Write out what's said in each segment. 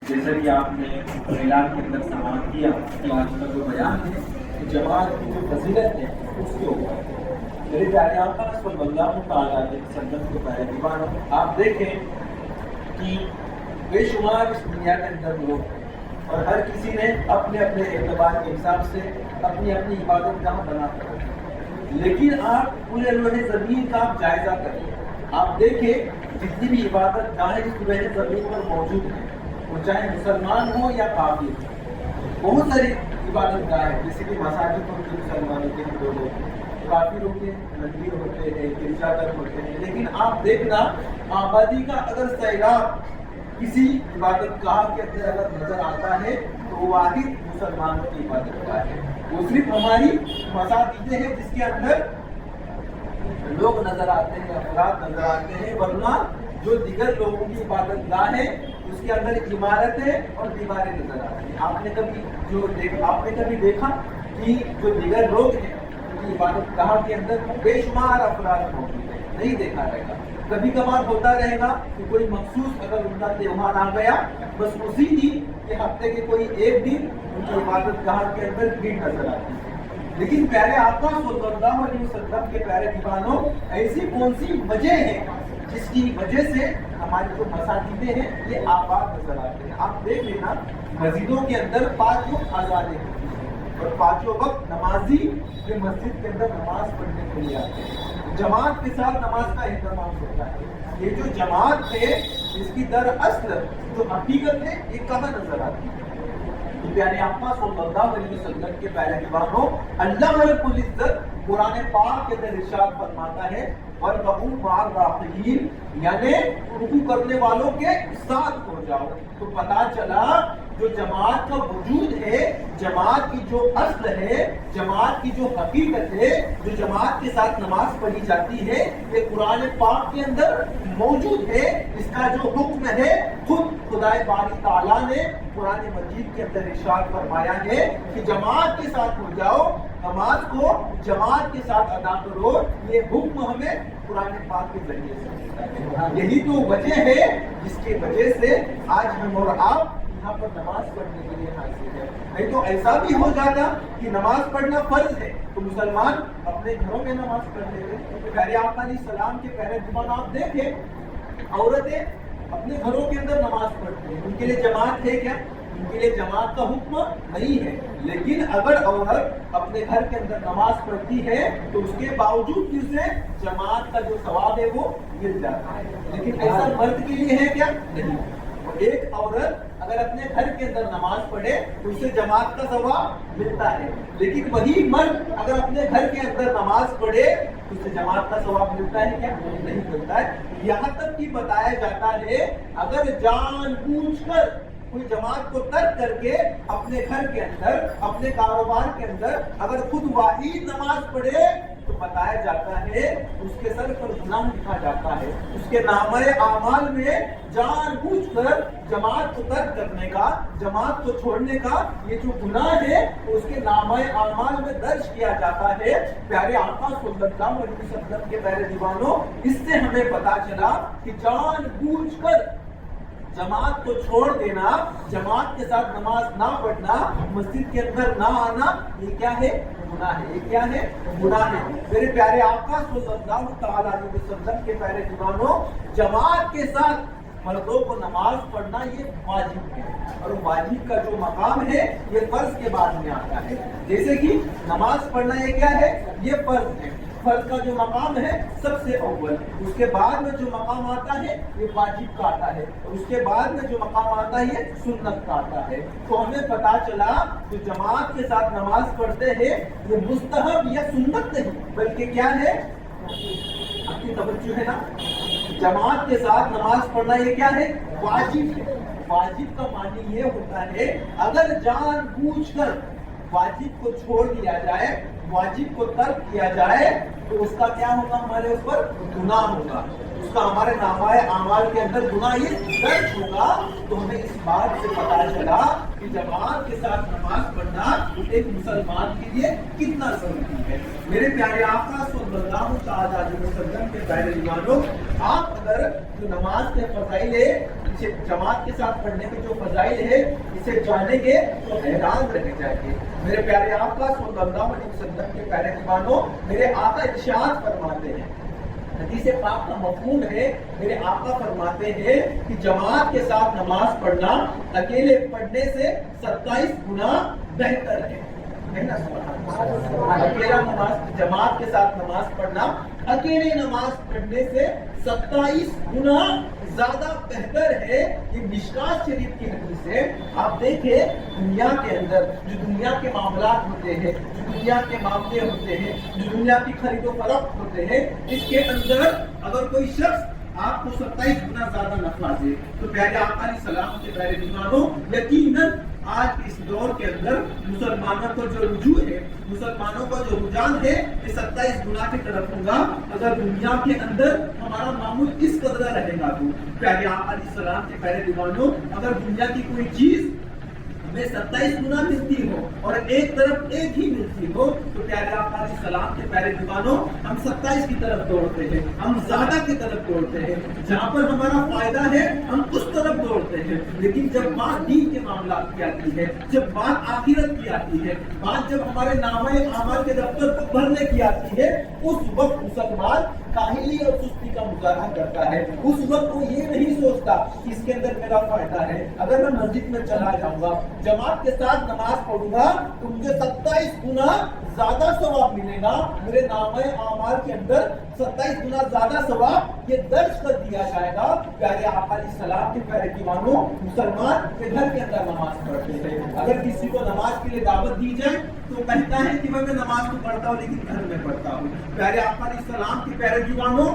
جیسا کہ آپ نے اعلان کے اندر سماعت کیا کہ آج کا جو بیان ہے جماعت کی جو فضیلت ہے اس کے اوپر میرے پیارے آقا صلی اللہ تعالیٰ علیہ وسلم کے پیارے دیوانوں، آپ دیکھیں کہ بے شمار اس دنیا کے اندر لوگ ہیں اور ہر کسی نے اپنے اپنے اعتبار کے حساب سے اپنی اپنی عبادت گاہ بنا کر رکھی ہے، لیکن آپ پورے روح زمین کا آپ جائزہ کریں، آپ دیکھیں جتنی بھی عبادت گاہیں اس روح زمین پر موجود ہیں، وہ چاہے مسلمان ہو یا کافر ہو، بہت ساری عبادت گاہ ہیں جیسے کہ مساجد ہوتے ہیں مسلمانوں کے ہندو لوگ، کافر ہوتے ہیں، مندر ہوتے ہیں، گرجا گھر ہوتے ہیں، لیکن آپ دیکھنا آبادی کا اگر سیلاب کسی عبادت گاہ کے اندر اگر نظر آتا ہے تو وہ واحد مسلمانوں کی عبادت گاہ ہے، وہ صرف ہماری مساجدیں ہیں جس کے اندر لوگ نظر آتے ہیں، افراد نظر آتے ہیں، ورنہ جو دیگر لوگوں کی عبادت گاہ ہے اس کے اندر عمارتیں اور دیواریں نظر آتی ہیں۔ آپ نے کبھی دیکھا کہ جو دیگر لوگ ہیں ان کی عبادت گاہ کے اندر بے شمار افراد موجود ہیں؟ نہیں دیکھا رہے گا۔ کبھی کبھار ہوتا رہے گا کہ کوئی مخصوص اگر ان کا تہوار آ گیا بس اسی دن یا ہفتے کے کوئی ایک دن ان کی عبادت گاہ کے اندر بھیڑ نظر آتی ہے، لیکن پیارے آقا صلی اللہ علیہ وسلم کے پیارے دیوانوں، ایسی کون سی وجہ ہے جس کی وجہ سے ہماری جو مساجدیں ہیں یہ آباد نظر آتے ہیں؟ آپ دیکھ لینا مسجدوں کے اندر 5 وقت اذانیں ہوتی ہیں اور 5 وقت نمازی یہ مسجد کے اندر نماز پڑھنے کے لیے آتے ہیں، جماعت کے ساتھ نماز کا اہتمام ہوتا ہے۔ یہ جو جماعت ہے اس کی دراصل جو حقیقت ہے یہ کہاں نظر آتی ہے؟ پیارے آقا صلی اللہ علیہ وسلم کے پیارے دیوانوں، اللہ رب العزت قرآن پاک کے اندر ارشاد فرماتا ہے وَارْكَعُوا مَعَ الرَّاكِعِينَ، یعنی رکوع کرنے والوں کے ساتھ ہو جاؤ۔ تو پتہ چلا جو جماعت کا وجود ہے، جماعت کی جو اصل ہے، جماعت کی جو حقیقت ہے، جو جماعت کے ساتھ نماز پڑھی جاتی ہے، یہ قرآن پاک کے اندر موجود ہے۔ اس کا جو حکم ہے خود خدائے باری تعالیٰ نے قرآن مجید کے اندر ارشاد فرمایا ہے کہ جماعت کے ساتھ ہو جاؤ، نماز کو جماعت کے ساتھ ادا کرو۔ یہ حکم ہمیں قرآن پاک کے ذریعے سے ملتا ہے۔ یہی تو وجہ ہے جس کی وجہ سے آج ہم اور آپ یہاں پر نماز پڑھنے کے لیے حاضر ہے۔ نہیں تو ایسا بھی ہو جاتا کہ نماز پڑھنا فرض ہے تو مسلمان اپنے گھروں میں نماز پڑھ لیتے۔ پیارے آقا علیہ السلام کے پیارے دیوان آپ دیکھیں، عورتیں اپنے گھروں کے اندر نماز پڑھتی ہیں، ان کے لیے جماعت ہے کیا؟ ان کے لیے جماعت کا حکم نہیں ہے، لیکن اگر عورت اپنے گھر کے اندر نماز پڑھتی ہے تو اس کے باوجود بھی اسے جماعت کا جو ثواب ہے وہ مل جاتا ہے، لیکن ایسا مرد کے لیے ہے کیا؟ نہیں۔ ایک عورت اگر اپنے گھر کے اندر نماز پڑھے تو اسے جماعت کا ثواب ملتا ہے، لیکن وہی مرد اگر اپنے گھر کے اندر نماز پڑھے تو اسے جماعت کا ثواب ملتا ہے کیا؟ نہیں ملتا ہے۔ یہاں تک کہ بتایا جاتا ہے اگر جان بوجھ کر کوئی جماعت کو ترک کر کے اپنے گھر کے اندر، اپنے کاروبار کے اندر اگر خود واحد نماز پڑھے تو بتایا جاتا ہے اس کے سر پر گناہ لکھا جاتا ہے، اس کے نامہ اعمال میں جان بوجھ کر جماعت کو ترک کرنے کا، جماعت کو چھوڑنے کا یہ جو گناہ ہے اس کے نامہ اعمال میں درج کیا جاتا ہے۔ پیارے آقا صلی اللہ علیہ وسلم کے پیارے دیوانوں، اس سے ہمیں پتا چلا کہ جان بوجھ کر جماعت کو چھوڑ دینا، جماعت کے ساتھ نماز نہ پڑھنا، مسجد کے اندر نہ آنا، یہ کیا ہے؟ گناہ ہے۔ یہ کیا ہے؟ گناہ ہے۔ میرے پیارے آقا صلی اللہ تعالیٰ علیہ وسلم کے پیارے دیوانوں، جماعت کے ساتھ مردوں کو نماز پڑھنا یہ واجب ہے، اور واجب کا جو مقام ہے یہ فرض کے بعد میں آتا ہے۔ جیسے کہ نماز پڑھنا یہ کیا ہے؟ یہ فرض ہے، فرض کا جو مقام ہے سب سے اول، اس کے بعد میں جو مقام آتا ہے یہ واجب کا آتا ہے، اور اس کے بعد میں جو مقام آتا ہے یہ سنت کا آتا ہے۔ تو ہمیں پتا چلا جو جماعت کے ساتھ نماز پڑھتے ہیں یہ مستحب یا سنت نہیں بلکہ کیا ہے؟ آپ کی توجہ ہے نا؟ جماعت کے ساتھ نماز پڑھنا یہ کیا ہے؟ واجب ہے۔ واجب کا معنی یہ ہوتا ہے اگر جان بوجھ کر واجب کو چھوڑ دیا جائے، واجب کو ترک کیا جائے تو اس کا کیا ہوگا؟ ہمارے اوپر گناہ ہوگا، اس کا ہمارے نامہ اعمال کے اندر گناہ یہ درج ہوگا۔ تو ہمیں اس بات سے پتا چلا کہ جماعت کے ساتھ نماز پڑھنا ایک مسلمان کے لیے کتنا ضروری ہے۔ میرے پیارے آقا صلی اللہ علیہ وسلم کے پیارے دیوانوں، آپ اگر جو نماز کے فضائل جماعت کے ساتھ پڑھنے کے جو فضائل ہے اسے جانیں گے تو حیران رہ جائیں گے۔ میرے پیارے آقا صلی اللہ علیہ وسلم کے پیارے دیوانوں، میرے آقا ارشاد فرماتے ہیں، حدیث پاک کا مفہوم ہے، میرے آقا فرماتے ہیں کہ جماعت کے ساتھ نماز پڑھنا اکیلے پڑھنے سے 27 گنا بہتر ہے۔ اکیلا نماز، جماعت کے ساتھ نماز پڑھنا اکیلے نماز پڑھنے سے 27 گنا زیادہ بہتر ہے۔ یہ مشکات شریف کی حدیث ہے۔ آپ دیکھیں دنیا کے اندر جو دنیا کے معاملات ہوتے ہیں، جو دنیا کے معاملے ہوتے ہیں، جو دنیا کی خرید و فروخت ہوتے ہیں، اس کے اندر اگر کوئی شخص آپ کو 27 گنا زیادہ نفع دے تو پیارے آقا علیہ السلام کے پیارے دیوانوں، یقیناً آج اس دور کے اندر مسلمانوں کا جو رجوع ہے، مسلمانوں کا جو رجحان ہے، یہ 27 گنا کی طرف ہوگا۔ اگر دنیا کے اندر ہمارا معمول اس قدر رہے گا تو پیارے آقا علیہ السلام کے پیارے دیوانوں، اگر دنیا کی کوئی چیز ہمیں 27 گنا ملتی ہو اور ایک طرف ایک ہی ملتی ہو تو پیارے آقا علیہ السلام کے پیارے دیوانوں، ہم 27 کی طرف دوڑتے ہیں، ہم زیادہ کی طرف دوڑتے ہیں، جہاں پر ہمارا فائدہ ہے ہم اس طرف دوڑتے ہیں۔ لیکن جب بات دین کے معاملات کی آتی ہے، جب بات آخرت کی آتی ہے، بات جب ہمارے نامہ اعمال کے دفتر کو بھرنے کی آتی ہے، اس وقت مسلمان کاہلی اور سستی کا مظاہرہ کرتا ہے۔ اس وقت وہ یہ نہیں سوچتا کہ اس کے اندر میرا فائدہ ہے، اگر میں مسجد میں چلا جاؤں گا، جماعت کے ساتھ نماز پڑھوں گا تو مجھے 27 گنا زیادہ ثواب ملے گا، میرے نامہ اعمال کے اندر 27 گنا زیادہ ثواب یہ درج کر دیا جائے گا۔ پیارے آقا علیہ السلام کے پیارے دیوانوں، مسلمان کے گھر کے اندر نماز پڑھتے ہیں۔ اگر کسی کو نماز کے لیے دعوت دی جائے تو کہتا ہے کہ میں نماز تو پڑھتا ہوں لیکن گھر میں پڑھتا ہوں۔ پیارے آقا علیہ السلام کے پیارے دیوانوں،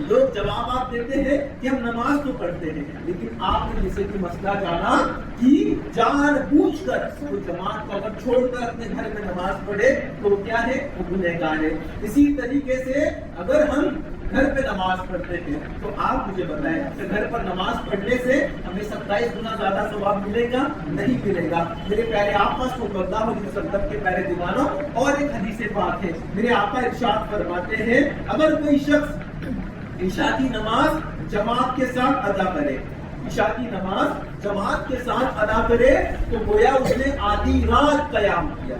لوگ جوابات دیتے ہیں کہ ہم نماز تو پڑھتے ہیں، لیکن آپ نے جیسے کہ مسئلہ جانا کہ جان بوجھ کر وہ جماعت کو اگر چھوڑ کر اپنے گھر میں نماز پڑھے تو وہ کیا ہے؟ وہ گنہگار ہے۔ اسی طریقے سے اگر ہم گھر پہ نماز پڑھتے ہیں تو آپ مجھے بتائیں کہ گھر پر نماز پڑھنے سے ہمیں 27 گنا زیادہ ثواب ملے گا؟ نہیں ملے گا۔ میرے پیارے آقا صلی اللہ علیہ وسلم کے پیارے دیوانوں، اور ایک حدیث پاک ہے، میرے آقا ارشاد فرماتے ہیں، اگر کوئی شخص عشاء کی نماز جماعت کے ساتھ ادا کرے، عشاء کی نماز جماعت کے ساتھ ادا کرے تو گویا اس نے آدھی رات قیام کیا۔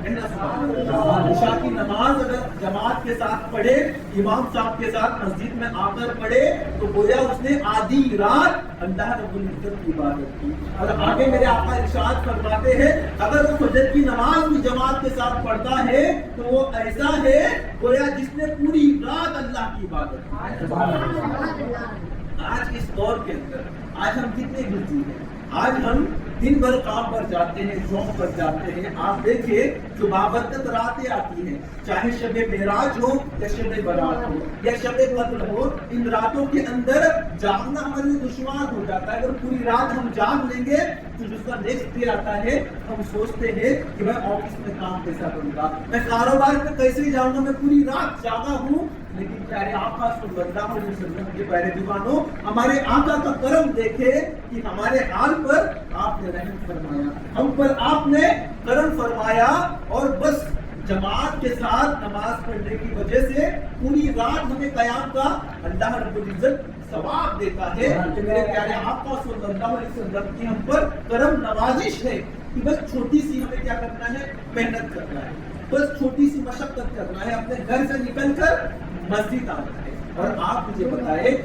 عشاء کی نماز اگر جماعت کے ساتھ پڑھے، امام صاحب کے ساتھ مسجد میں آ کر پڑھے تو گویا اس نے آدھی رات اللہ رب العزت کی عبادت کی۔ اور آگے میرے آقا ارشاد فرماتے ہیں، اگر وہ فجر کی نماز بھی جماعت کے ساتھ پڑھتا ہے تو وہ ایسا ہے گویا جس نے پوری رات اللہ کی عبادت کی۔ آج اس دور کے اندر آج ہم کتنے بزی ہیں، آج ہم دن بھر کام پر جاتے ہیں، شوق پر جاتے ہیں۔ آپ دیکھیں جو بابرکت راتیں آتی ہیں، چاہے شب معراج ہو یا شب برات ہو یا شب قدر ہو، ان راتوں کے اندر جاگنا ہمارے لیے دشوار ہو جاتا ہے۔ اگر پوری رات ہم جاگ لیں گے تو جس کا نیکسٹ ڈے آتا ہے ہم سوچتے ہیں کہ میں آفس میں کام کیسا کروں گا، میں کاروبار پہ کیسے جاؤں گا، میں پوری رات جاگا ہوں۔ لیکن پیارے آقا صلی اللہ علیہ وسلم کے پیارے دیوانوں، ہمارے آقا کا کرم دیکھے کہ ہمارے حال پر آپ نے رحم فرمایا، ہم پر آپ نے کرم فرمایا، اور بس جماعت کے ساتھ نماز پڑھنے کی وجہ سے پوری رات ہمیں قیام کا اللہ رب العزت ثواب دیتا ہے۔ کہ میرے پیارے آقا صلی اللہ علیہ وسلم کی ہم پر کرم نوازش ہے کہ بس چھوٹی سی ہمیں کیا کرنا ہے؟ محنت کرنا ہے، بس چھوٹی سی مشقت کرنا ہے، اپنے گھر سے نکل کر مسجد آنا ہے۔ اور آپ مجھے بتائیں،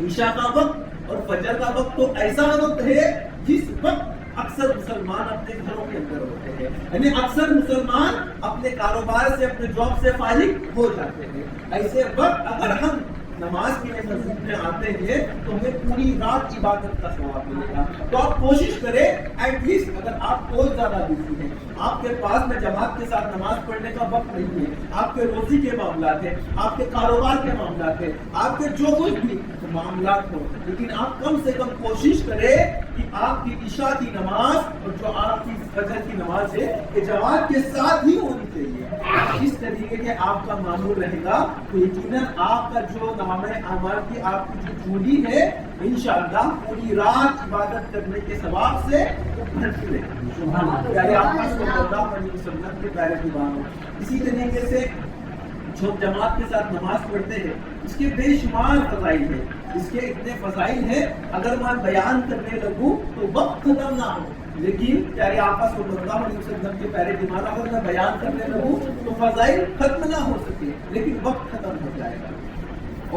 عشاء کا وقت اور فجر کا وقت تو ایسا وقت ہے جس وقت اکثر مسلمان اپنے گھروں کے اندر ہوتے ہیں، یعنی اکثر مسلمان اپنے کاروبار سے، اپنے جاب سے فارغ ہو جاتے ہیں۔ ایسے وقت اگر ہم نماز کے لیے مسجد میں آتے ہیں تو ہمیں پوری رات عبادت کا ثواب ملے گا۔ تو آپ کوشش کریں، ایٹ لیسٹ اگر آپ بہت زیادہ بزی ہیں، آپ کے پاس میں جماعت کے ساتھ نماز پڑھنے کا وقت نہیں ہے، آپ کے روزی کے معاملات ہیں، آپ کے کاروبار کے معاملات ہیں، آپ کے جو کچھ بھی معاملات ہو، لیکن آپ کم سے کم کوشش کریں کہ آپ کی عشاء کی نماز اور جو آپ کی فجر کی نماز ہے یہ جماعت کے ساتھ ہی ہونی چاہیے۔ اس طریقے کے آپ کا معمول رہے گا تو یقیناً آپ کا جو نامہ اعمال کی آپ کی جو جھولی ہے انشاءاللہ پوری رات عبادت کرنے کے ثواب سے بھرتی رہے گی۔ پیارے آقا صلی اللہ علیہ وسلم کے پیارے دیوانوں، اسی طریقے سے جو جماعت کے ساتھ نماز پڑھتے ہیں اس کے بے شمار فضائل ہیں، اس کے اتنے فضائل ہیں اگر میں بیان کرنے لگوں تو وقت ختم نہ ہو، لیکن پیارے آقا صلی اللہ علیہ وسلم کے پیارے دیوانہ اگر میں بیان کرنے لگوں تو فضائل ختم نہ ہو سکے، لیکن وقت ختم ہو جائے گا۔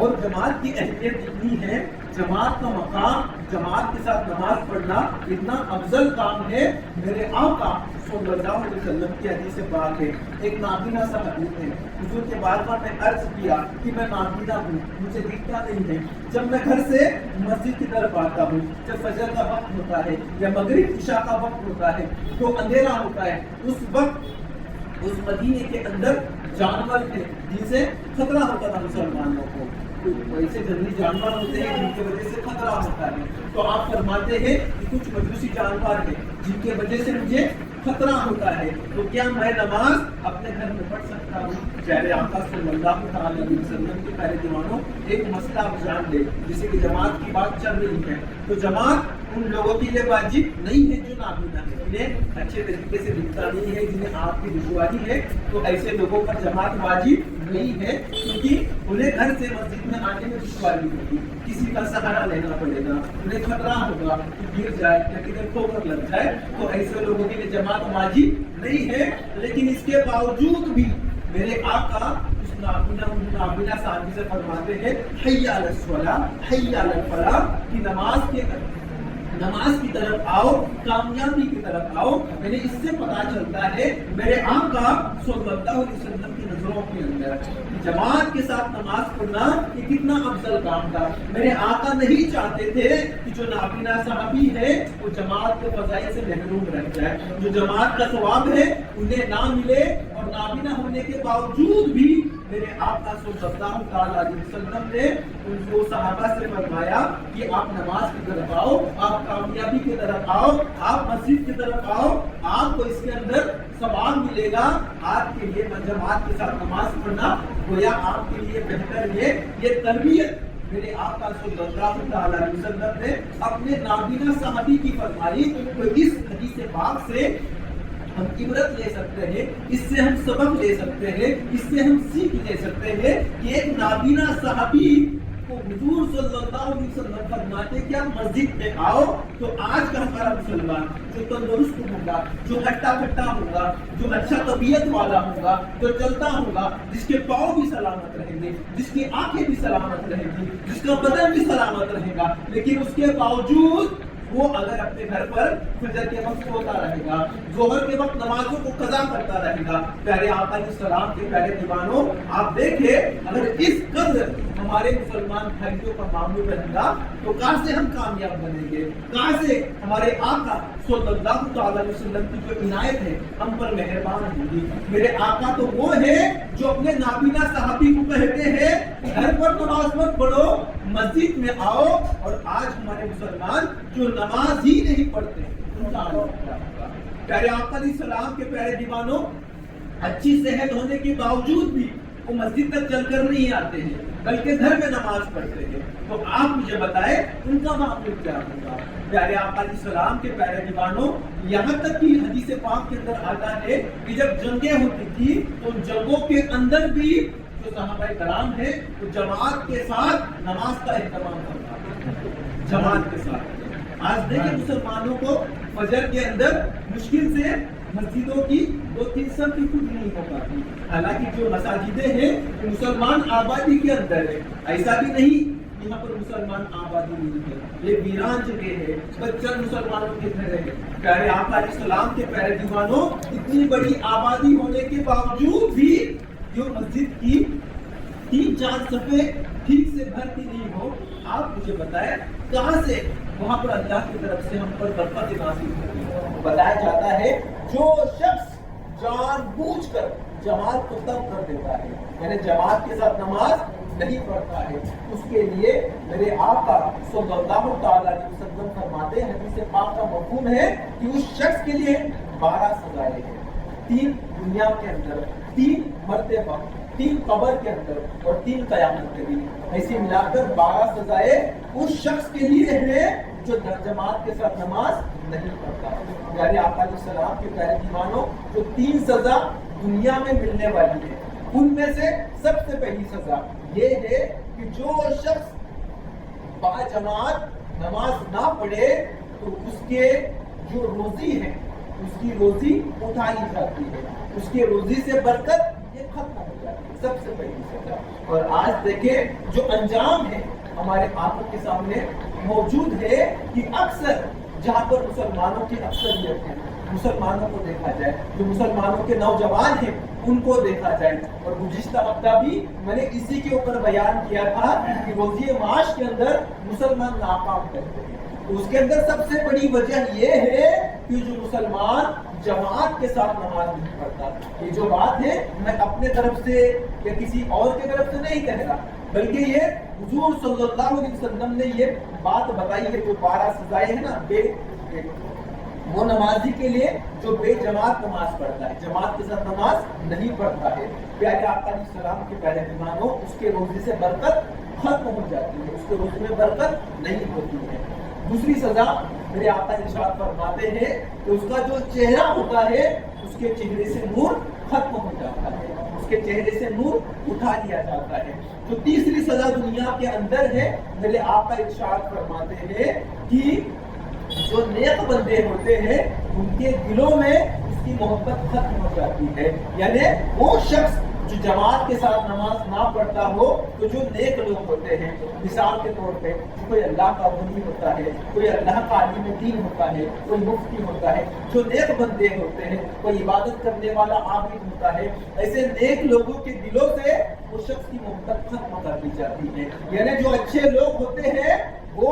اور جماعت کی اہمیت اتنی ہے، جماعت کا مقام، جماعت کے ساتھ نماز پڑھنا اتنا افضل کام ہے۔ میرے آقا صلی اللہ علیہ وسلم کی حدیث پاک ہے، ایک نابینا صحابی ہے، حضور کے بارگاہ میں عرض کیا کہ میں نابینا ہوں، مجھے دکھتا نہیں ہے، جب میں گھر سے مسجد کی طرف آتا ہوں، جب فجر کا وقت ہوتا ہے یا مغرب عشاء کا وقت ہوتا ہے تو اندھیرا ہوتا ہے، اس وقت اس مدینے کے اندر جانور تھے جن سے خطرہ ہوتا تھا مسلمانوں کو، ایسے جنگلی جانور ہوتے ہیں جن کی وجہ سے خطرہ ہوتا ہے، تو آپ فرماتے ہیں کہ کچھ مجوسی جانور ہیں جن کی وجہ سے مجھے خطرہ ہوتا ہے، تو کیا میں نماز اپنے گھر میں پڑھ سکتا ہوں؟ پیارے آقا صلی اللہ علیہ وسلم کے پیارے دیوانوں ایک مسئلہ آپ جان لیں، جسے کہ جماعت کی بات چل رہی ہے، تو جماعت ان لوگوں کے لیے واجب نہیں ہے جو نابینا ہے، جنہیں اچھے طریقے سے دکھتا نہیں ہے، جنہیں آپ کی دشواری ہے، تو ایسے لوگوں پر جماعت واجب نہیں ہے، کیونکہ انہیں گھر سے مسجد میں آنے میں دشواری ہوگی، کسی کا سہارا لینا پڑے گا، انہیں خطرہ ہوگا کہ گر جائے یا کدھر ٹھوکر لگ جائے، تو ایسے لوگوں کے لیے جماعت واجب نہیں ہے۔ لیکن اس کے باوجود بھی میرے آقا اس نابینا صحابی سے فرماتے ہیں حی علی الصلاۃ حی علی الفلاح، کہ نماز کی طرف آؤ، کامیابی کی طرف آؤ۔ یعنی اس سے پتا چلتا ہے میرے آقا صلی اللہ علیہ وسلم کی نظروں کے اندر جماعت کے ساتھ نماز پڑھنا یہ کتنا افضل کام تھا۔ میرے آقا نہیں چاہتے تھے کہ جو نابینا صحابی ہے وہ جماعت کے فضائل سے محروم رہ جائے، جو جماعت کا ثواب ہے انہیں نہ ملے، اور نابینا ہونے کے باوجود بھی میرے آقا صلی اللہ علیہ وسلم نے ان کو صحابہ سے فرمایا کہ آپ نماز کی طرف آؤ، آپ کامیابی کی طرف آؤ، آپ مسجد کی طرف آؤ، آپ کو اس کے اندر ثواب ملے گا۔ آپ کے لیے جماعت کے ساتھ نماز پڑھنا گویا آپ کے لیے بہتر ہے۔ یہ تربیت میرے آقا صلی اللہ علیہ وسلم نے اپنے نابینا صحابی کی فرمائی، تو اس حدیث پاک سے ہم عبرت لے سکتے ہیں، اس سے ہم سبق لے سکتے ہیں، اس سے ہم سیکھ لے سکتے ہیں کہ ایک نابینا صحابی کو حضور صلی اللہ علیہ وسلم فرماتے کہ آپ مسجد میں آؤ، تو آج کا ہمارا مسلمان جو تندرست ہوگا، جو ہٹا کٹا ہوگا، جو اچھا طبیعت والا ہوگا، جو چلتا ہوگا، جس کے پاؤں بھی سلامت رہیں گے، جس کی آنکھیں بھی سلامت رہیں گی، جس کا بدن بھی سلامت رہے گا، لیکن اس کے باوجود وہ اگر اپنے گھر پر فجر کے وقت سوتا رہے گا، ظہر کے وقت نمازوں کو قضا کرتا رہے گا، پیارے آقا علیہ السلام کے پیارے دیوانوں آپ دیکھیں اگر اس قدر ہمارے مسلمان بھائیوں کا معمول رہے گا تو کہاں سے ہم کامیاب بنیں گے، کہاں سے ہمارے آقا صلی اللہ علیہ وسلم کی جو عنایت ہے ہم پر مہربان ہوگی۔ میرے آقا تو وہ ہے جو اپنے نابینا صحابی کو کہتے ہیں گھر پر نماز مت پڑھو، مسجد میں آؤ، اور آج ہمارے مسلمان جو نماز ہی نہیں پڑھتے پیارے آقا علیہ السلام کے پیارے دیوانوں اچھی صحت ہونے کے باوجود بھی وہ مسجد تک چل کر نہیں آتے ہیں بلکہ گھر میں نماز پڑھتے ہیں، تو آپ مجھے بتائیں ان کا معاملہ کیا ہوگا۔ پیارے آقا علیہ السلام کے پیارے دیوانوں یہاں تک کہ حدیث پاک کے اندر آتا ہے کہ جب جنگیں ہوتی تھی تو جنگوں کے اندر بھی جو صحابہ کرام ہیں وہ جماعت کے ساتھ نماز کا اہتمام کرتا ہے، جماعت کے ساتھ۔ آج دیکھیں مسلمانوں کو فجر کے اندر مشکل سے مسجدوں کی 2-3 صف کی خود نہیں ہو پاتی، حالانکہ جو مساجدیں ہیں مسلمان آبادی کے اندر ہے، ایسا بھی نہیں یہاں پر مسلمان آبادی نہیں ہے، یہ ویران جگہ ہے، بچہ مسلمانوں کے گھر ہے۔ پیارے آقا علیہ السلام کے پیارے دیوانوں اتنی بڑی آبادی ہونے کے باوجود بھی جو مسجد کی 3-4 صفیں ٹھیک سے بھرتی نہیں ہو، آپ مجھے بتائیں کہاں سے وہاں پر اللہ کی طرف سے ہم پر برکت نازل ہوگی۔ بتایا جاتا ہے جو شخص جان بوجھ کر جماعت کو ترک کر دیتا ہے، یعنی جماعت کے ساتھ نماز نہیں پڑھتا ہے، اس کے لیے میرے آقا صلی اللہ علیہ وسلم فرماتے ہیں، حدیث پاک کا مفہوم ہے کہ اس شخص کے لیے 12 سزائیں ہیں، 3 دنیا کے اندر، 3 مرتے وقت، 3 قبر کے اندر اور 3 قیامت کے دن، ایسے ملا کر 12 سزائیں اس شخص کے لیے ہے جو جماعت کے ساتھ نماز نہیں پڑھتا۔ پیارے آقا علیہ السلام کے پیارے دیوانوں جو 3 سزا دنیا میں ملنے والی ہے ان میں سے سب سے پہلی سزا یہ ہے کہ جو شخص باجماعت نماز نہ پڑھے تو اس کے جو روزی ہے اس کی روزی اٹھائی جاتی ہے، اس کی روزی سے برکت یہ ختم ہو جاتی ہے، سب سے پہلی سزا۔ اور آج دیکھیں جو انجام ہے ہمارے آنکھوں کے سامنے موجود ہے کہ اکثر جہاں پر مسلمانوں کی اکثریت ہے، مسلمانوں کو دیکھا جائے، جو مسلمانوں کے نوجوان ہیں ان کو دیکھا جائے، اور گزشتہ ہفتہ بھی میں نے اسی کے اوپر بیان کیا تھا کہ روزی معاش کے اندر مسلمان ناکام کرتے ہیں۔ اس کے اندر سب سے بڑی وجہ یہ ہے کہ جو مسلمان جماعت کے ساتھ نماز نہیں پڑھتا۔ یہ جو بات ہے میں اپنے طرف سے یا کسی اور کی طرف سے نہیں کہہ رہا، بلکہ یہ حضور صلی اللہ علیہ وسلم نے یہ بات بتائی ہے، جو 12 سزائیں ہیں نا وہ نمازی کے لیے جو بے جماعت نماز پڑھتا ہے، جماعت کے ساتھ نماز نہیں پڑھتا ہے، پیارے آقا علیہ السلام کے پیارے مہمانوں، اس کے روزے سے برکت ختم ہو جاتی ہے، اس کے روزے میں برکت نہیں ہوتی ہے۔ دوسری سزا میرے آقا ارشاد فرماتے ہیں کہ اس کا جو چہرہ ہوتا ہے اس کے چہرے سے نور ختم ہو جاتا ہے، اس کے چہرے سے نور اٹھا لیا جاتا ہے۔ جو تیسری سزا دنیا کے اندر ہے، میرے آقا ارشاد فرماتے ہیں کہ جو نیک بندے ہوتے ہیں ان کے دلوں میں اس کی محبت ختم ہو جاتی ہے، یعنی وہ شخص جو جماعت کے ساتھ نماز نہ پڑھتا ہو تو جو نیک لوگ ہوتے ہیں، مثال کے طور پہ کوئی اللہ کا ولی ہوتا ہے، کوئی اللہ کا عالم دین ہوتا ہے، کوئی مفتی ہوتا ہے، جو نیک بندے ہوتے ہیں، کوئی عبادت کرنے والا عابد ہوتا ہے، ایسے نیک لوگوں کے دلوں سے وہ شخص کی محبت ختم کر دی جاتی ہے، یعنی جو اچھے لوگ ہوتے ہیں وہ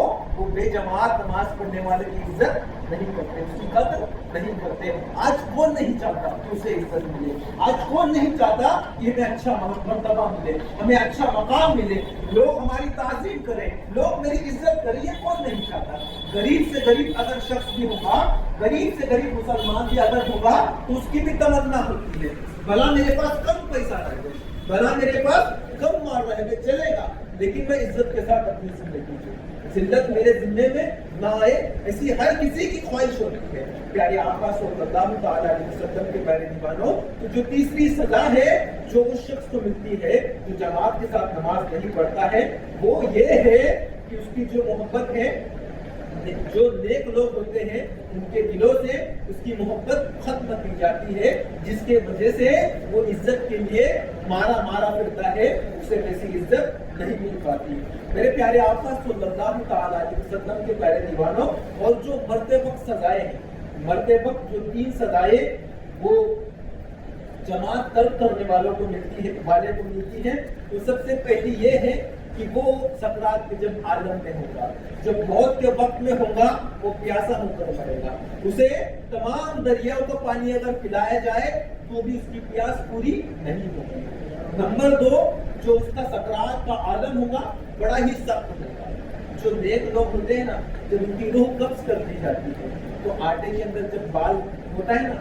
بے جماعت نماز پڑھنے والے کی عزت نہیں کرتے، اس کی قدر نہیں کرتے۔ آج کون نہیں چاہتا کہ اسے عزت ملے، آج کون نہیں چاہتا کہ ہمیں اچھا مرتبہ ملے، ہمیں اچھا مقام ملے، لوگ ہماری تعظیم کریں، لوگ میری عزت کریں، یہ کون نہیں چاہتا؟ غریب سے غریب اگر شخص بھی ہوگا، غریب سے غریب مسلمان بھی اگر ہوگا تو اس کی بھی تمنا ہوتی ہے بھلا میرے پاس کم پیسہ رہے، بھلا میرے پاس کم مال رہے، چلے گا لیکن میں عزت کے ساتھ اپنی زندگی جیوں، ذلت میرے ذمے میں نہ آئے، ایسی ہر کسی کی خواہش ہوتی ہے۔ پیارے آقا صلی اللہ تعالیٰ علیہ وسلم کے پیارے دیوانوں، تو جو تیسری سزا ہے جو اس شخص کو ملتی ہے جو جماعت کے ساتھ نماز نہیں پڑھتا ہے، وہ یہ ہے کہ اس کی جو محبت ہے، جو نیک لوگ ہوتے ہیں ان کے دلوں سے اس کی محبت ختم کی جاتی ہے، جس کے وجہ سے وہ عزت کے لیے مارا پھرتا ہے، اسے ویسی عزت نہیں مل پاتی۔ میرے پیارے آقا صلی اللہ تعالیٰ علیہ وسلم کے پیارے دیوانوں، اور جو مرتے وقت سزائیں ہیں، مرتے وقت جو 3 سزائیں وہ جماعت ترک کرنے والوں کو ملتی ہے، تو سب سے پہلی یہ ہے کہ وہ سکرات کے جب عالم میں ہوگا، جب موت کے وقت میں ہوگا، وہ پیاسا ہو کر مرے گا، اسے تمام دریاؤں کا پانی اگر پلایا جائے تو بھی اس کی پیاس پوری نہیں ہوگی۔ نمبر 2، جو اس کا سکرات کا عالم ہوگا بڑا ہی سخت ہوگا۔ جو نیک لوگ ہوتے ہیں نا، جب ان کی روح قبض کر دی جاتی ہے تو آٹے کے اندر جب بال ہوتا ہے نا،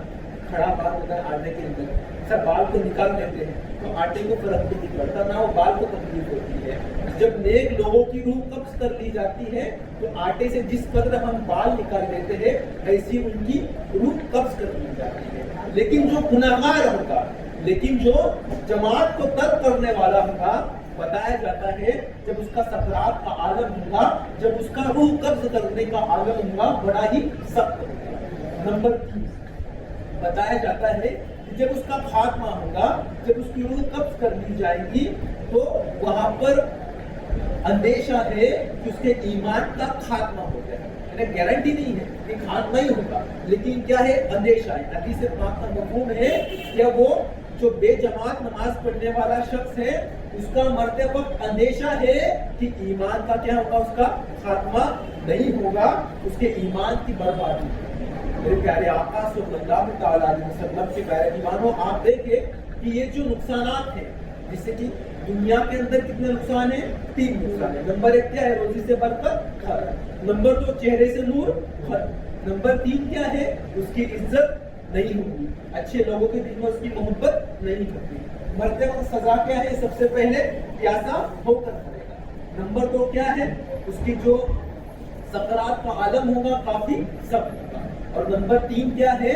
کھڑا بال ہوتا ہے آٹے کے اندر، سب بال کو نکال لیتے ہیں تو آٹے کو فرق بھی نہیں پڑتا، نہ وہ بال کو تکلیف ہوتی ہے۔ جب نیک لوگوں کی روح قبض کر لی جاتی ہے تو آٹے سے جس قدر ہم بال نکال لیتے ہیں ایسی ان کی روح قبض کر لی جاتی ہے۔ لیکن جو گناہگار ہوگا، لیکن جو جماعت کو ترک کرنے والا ہوگا، بتایا جاتا ہے جب اس کا سکرات کا عالم ہوگا، جب اس کا روح قبض کرنے کا عالم ہوگا، بڑا ہی سخت ہوگا۔ نمبر 3، بتایا جاتا ہے کہ جب اس کا خاتمہ ہوگا، جب اس کی روح قبض کر لی جائے گی تو وہاں پر اندیشہ ہے کہ اس کے ایمان کا خاتمہ ہو جائے، یعنی گارنٹی نہیں ہے کہ خاتمہ ہی ہوگا، لیکن کیا ہے؟ اندیشہ ہے۔ حدیث پاک کا مفہوم ہے کہ وہ جو بے جماعت نماز پڑھنے والا شخص ہے اس کا مرتے وقت اندیشہ ہے کہ ایمان کا کیا ہوگا، اس کا خاتمہ نہیں ہوگا، اس کے ایمان کی بربادی۔ میرے پیارے آقا صلی اللہ تعالیٰ علیہ وسلم کے پیارے دیوانوں، آپ دیکھیں کہ یہ جو نقصانات ہیں، جیسے کہ دنیا کے اندر کتنے نقصان ہیں؟ 3 نقصان ہیں۔ نمبر 1 کیا ہے؟ روزی سے برکت ختم۔ نمبر 2 چہرے سے نور ختم۔ نمبر 3 کیا ہے؟ اس کی عزت نہیں ہوگی، اچھے لوگوں کے دل میں اس کی محبت نہیں ہوتی۔ مرتے وقت سزا کیا ہے؟ سب سے پہلے پیاسا ہو کر مرے گا۔ نمبر 2 کیا ہے؟ اس کی جو سکرات کا عالم ہوگا کافی سخت ہوگا۔ اور نمبر 3 کیا ہے